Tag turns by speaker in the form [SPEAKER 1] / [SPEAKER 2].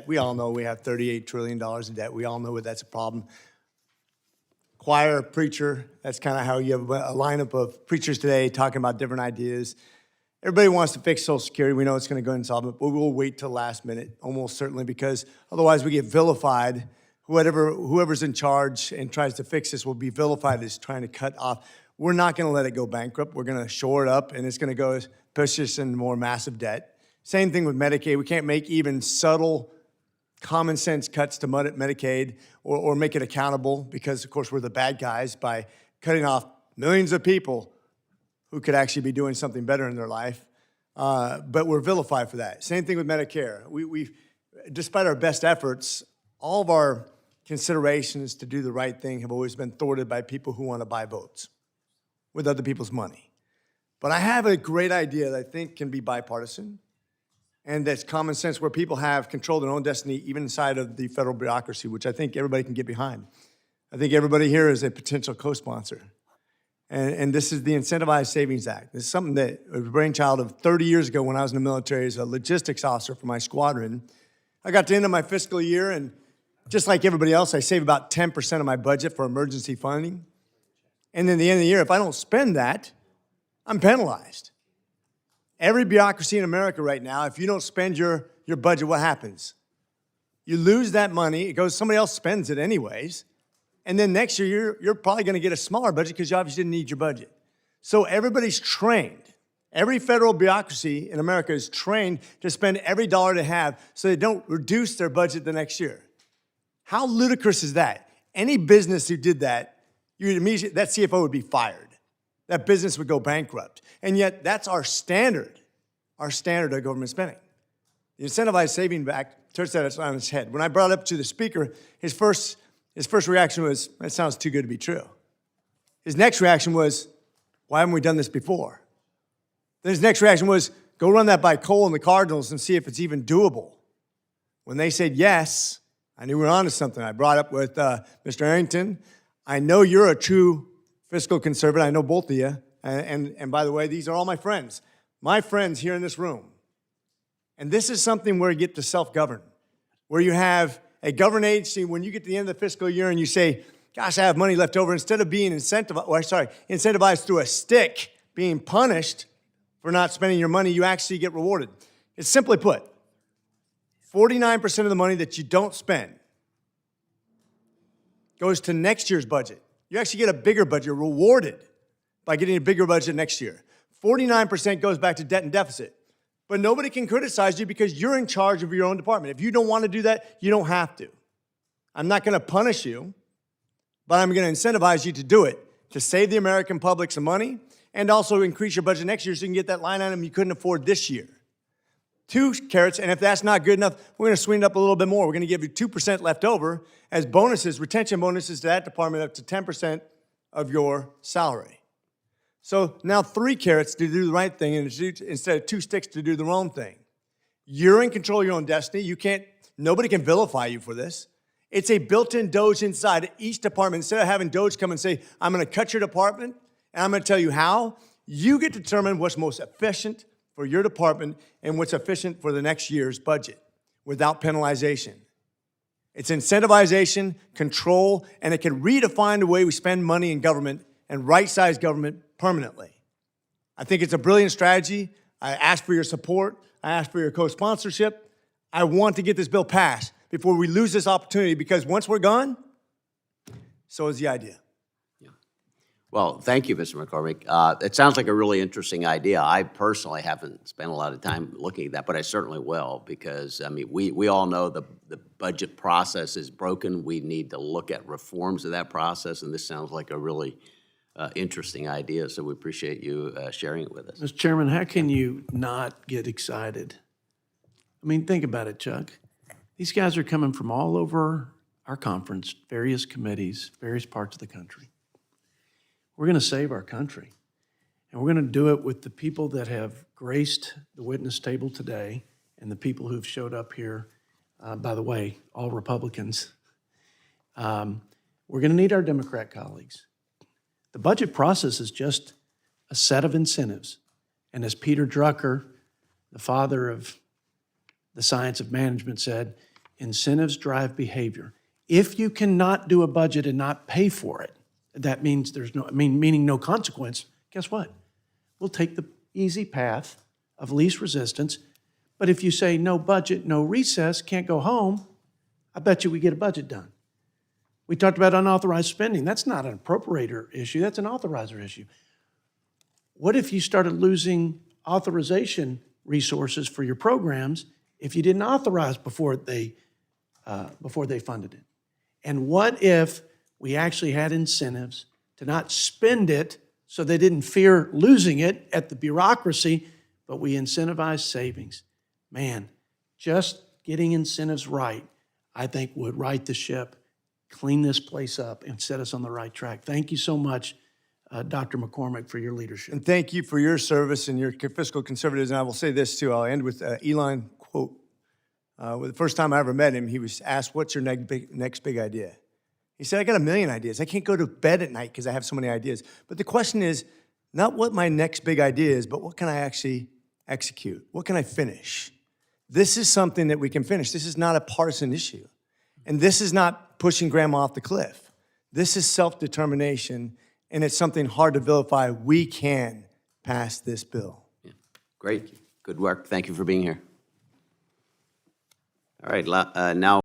[SPEAKER 1] We all know we have $38 trillion in debt. We all know that that's a problem. Choir, preacher, that's kind of how you have a lineup of preachers today talking about different ideas. Everybody wants to fix Social Security. We know it's going to go and solve it, but we'll wait till last minute, almost certainly, because otherwise we get vilified. Whoever's in charge and tries to fix this will be vilified as trying to cut off. We're not going to let it go bankrupt. We're going to shore it up, and it's going to go push us into more massive debt. Same thing with Medicaid. We can't make even subtle common sense cuts to Medicaid or make it accountable because, of course, we're the bad guys by cutting off millions of people who could actually be doing something better in their life. But we're vilified for that. Same thing with Medicare. We've, despite our best efforts, all of our considerations to do the right thing have always been thwarted by people who want to buy votes with other people's money. But I have a great idea that I think can be bipartisan and that's common sense, where people have control of their own destiny, even inside of the federal bureaucracy, which I think everybody can get behind. I think everybody here is a potential co-sponsor. And this is the Incentivize Savings Act. This is something that was a brainchild of 30 years ago when I was in the military as a logistics officer for my squadron. I got to the end of my fiscal year, and just like everybody else, I save about 10% of my budget for emergency funding. And then at the end of the year, if I don't spend that, I'm penalized. Every bureaucracy in America right now, if you don't spend your budget, what happens? You lose that money. It goes, somebody else spends it anyways. And then next year, you're probably going to get a smaller budget because you obviously didn't need your budget. So everybody's trained. Every federal bureaucracy in America is trained to spend every dollar they have so they don't reduce their budget the next year. How ludicrous is that? Any business who did that, that CFO would be fired. That business would go bankrupt. And yet, that's our standard of government spending. The Incentivized Savings Act turns that on its head. When I brought it up to the speaker, his first reaction was, that sounds too good to be true. His next reaction was, why haven't we done this before? Then his next reaction was, go run that by Cole and the Cardinals and see if it's even doable. When they said yes, I knew we were onto something. I brought up with Mr. Arrington, I know you're a true fiscal conservative. I know both of you. And by the way, these are all my friends here in this room. And this is something where you get to self-govern, where you have a government agency, when you get to the end of the fiscal year and you say, gosh, I have money left over, instead of being incentivized through a stick, being punished for not spending your money, you actually get rewarded. It's simply put, 49% of the money that you don't spend goes to next year's budget. You actually get a bigger budget. You're rewarded by getting a bigger budget next year. 49% goes back to debt and deficit. But nobody can criticize you because you're in charge of your own department. If you don't want to do that, you don't have to. I'm not going to punish you, but I'm going to incentivize you to do it, to save the American public some money and also increase your budget next year so you can get that line item you couldn't afford this year. 2 carrots, and if that's not good enough, we're going to swing it up a little bit more. We're going to give you 2% left over as bonuses, retention bonuses to that department up to 10% of your salary. So now 3 carrots to do the right thing instead of 2 sticks to do the wrong thing. You're in control of your own destiny. Nobody can vilify you for this. It's a built-in Doge inside each department. Instead of having Doge come and say, I'm going to cut your department, and I'm going to tell you how, you get to determine what's most efficient for your department and what's efficient for the next year's budget without penalization. It's incentivization, control, and it can redefine the way we spend money in government and right-size government permanently. I think it's a brilliant strategy. I ask for your support. I ask for your co-sponsorship. I want to get this bill passed before we lose this opportunity, because once we're gone, so is the idea.
[SPEAKER 2] Well, thank you, Mr. McCormick. It sounds like a really interesting idea. I personally haven't spent a lot of time looking at that, but I certainly will, because, I mean, we all know the budget process is broken. We need to look at reforms of that process, and this sounds like a really interesting idea, so we appreciate you sharing it with us.
[SPEAKER 3] Mr. Chairman, how can you not get excited? I mean, think about it, Chuck. These guys are coming from all over our conference, various committees, various parts of the country. We're going to save our country, and we're going to do it with the people that have graced the witness table today and the people who've showed up here, by the way, all Republicans. We're going to need our Democrat colleagues. The budget process is just a set of incentives, and as Peter Drucker, the father of the science of management, said, Incentives drive behavior. If you cannot do a budget and not pay for it, that means meaning no consequence. Guess what? We'll take the easy path of least resistance. But if you say no budget, no recess, can't go home, I bet you we get a budget done. We talked about unauthorized spending. That's not an appropriator issue, that's an authorizer issue. What if you started losing authorization resources for your programs if you didn't authorize before they funded it? And what if we actually had incentives to not spend it so they didn't fear losing it at the bureaucracy, but we incentivize savings? Man, just getting incentives right, I think would right the ship, clean this place up, and set us on the right track. Thank you so much, Dr. McCormick, for your leadership.
[SPEAKER 1] And thank you for your service and your fiscal conservatism. I will say this too. I'll end with Elon quote. The first time I ever met him, he was asked, "What's your next big idea?" He said, "I got a million ideas. I can't go to bed at night because I have so many ideas." But the question is not what my next big idea is, but what can I actually execute? What can I finish? This is something that we can finish. This is not a partisan issue. And this is not pushing grandma off the cliff. This is self-determination, and it's something hard to vilify. We can pass this bill.
[SPEAKER 2] Yeah. Great. Good work. Thank you for being here. All right, now